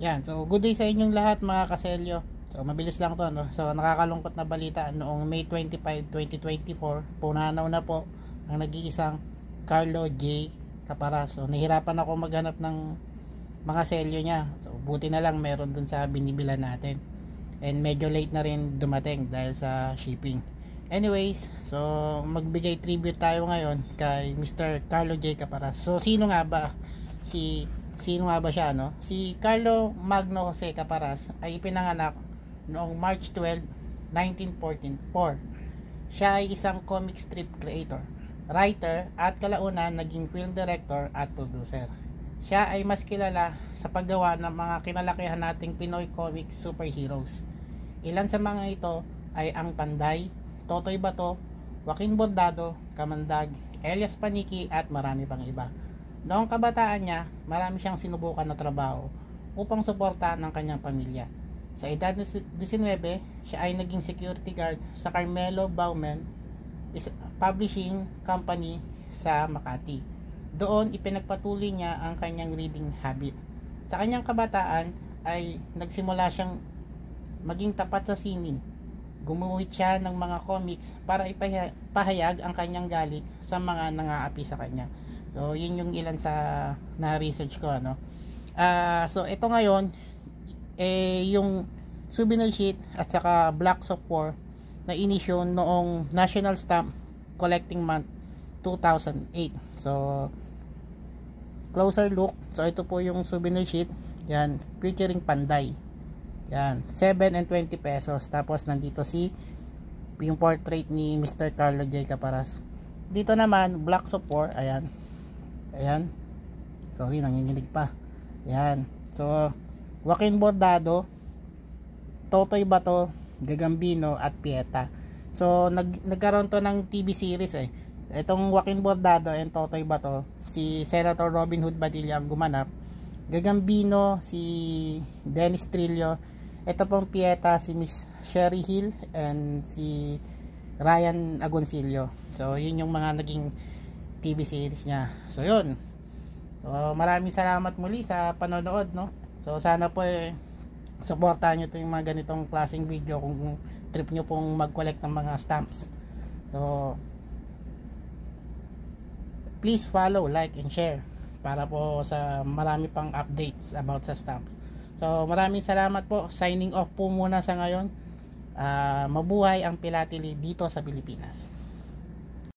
Yan, so good day sa inyong lahat mga kaselyo. So mabilis lang to, no? So nakakalungkot na balita noong May 25, 2024, punanaw na po ang nag-iisang Carlo J. Caparas. So nahirapan ako maghanap ng mga selyo niya. So buti na lang meron dun sa binibilan natin. And medyo late na rin dumating dahil sa shipping. Anyways, so magbigay tribute tayo ngayon kay Mr. Carlo J. Caparas. So sino nga ba sino nga ba siya, no? Si Carlo Magno Jose Caparas ay ipinanganak noong March 12, 1944. Siya ay isang comic strip creator, writer at kalaunan naging film director at producer. Siya ay mas kilala sa paggawa ng mga kinalakihan nating Pinoy comic superheroes. Ilan sa mga ito ay ang Panday, Totoy Bato, Joaquin Bordado, Kamandag, Elias Paniki at marami pang iba. Noong kabataan niya, marami siyang sinubukan na trabaho upang suportahan ng kanyang pamilya. Sa edad na 19, siya ay naging security guard sa Carmelo Bauman Publishing Company sa Makati. Doon ipinagpatuloy niya ang kanyang reading habit. Sa kanyang kabataan ay nagsimula siyang maging tapat sa sining. Gumuhit siya ng mga comics para ipahayag ang kanyang galit sa mga nangaapi sa kanya. So yun yung ilan sa na-research ko, ano. So ito ngayon yung souvenir sheet at saka Blocks of War na inisyo noong National Stamp Collecting Month 2008. So closer look. So ito po yung souvenir sheet. Yan, featuring Panday. Yan, 7 and 20 pesos. Tapos nandito yung portrait ni Mr. Carlo J. Caparas. Dito naman, Blocks of War. Ayan. Ayan. Sorry, nanginginig pa. Ayan. So, Joaquin Bordado, Totoy Bato, Gagambino at Pieta. So, nagkaroon to ng TV series eh. Itong Joaquin Bordado and Totoy Bato, si Senator Robin Hood Padilla ang gumanap. Gagambino, si Dennis Trillo. Ito pong Pieta, si Miss Sherry Hill and si Ryan Agoncillo. So, yun yung mga naging TV series niya. So, yun. So, maraming salamat muli sa panonood, no? So, sana po supportahan nyo ito yung mga ganitong klaseng video kung trip nyo pong mag-collect ng mga stamps. So, please follow, like, and share para po sa marami pang updates about sa stamps. So, maraming salamat po. Signing off po muna sa ngayon. Mabuhay ang Pilatili dito sa Pilipinas.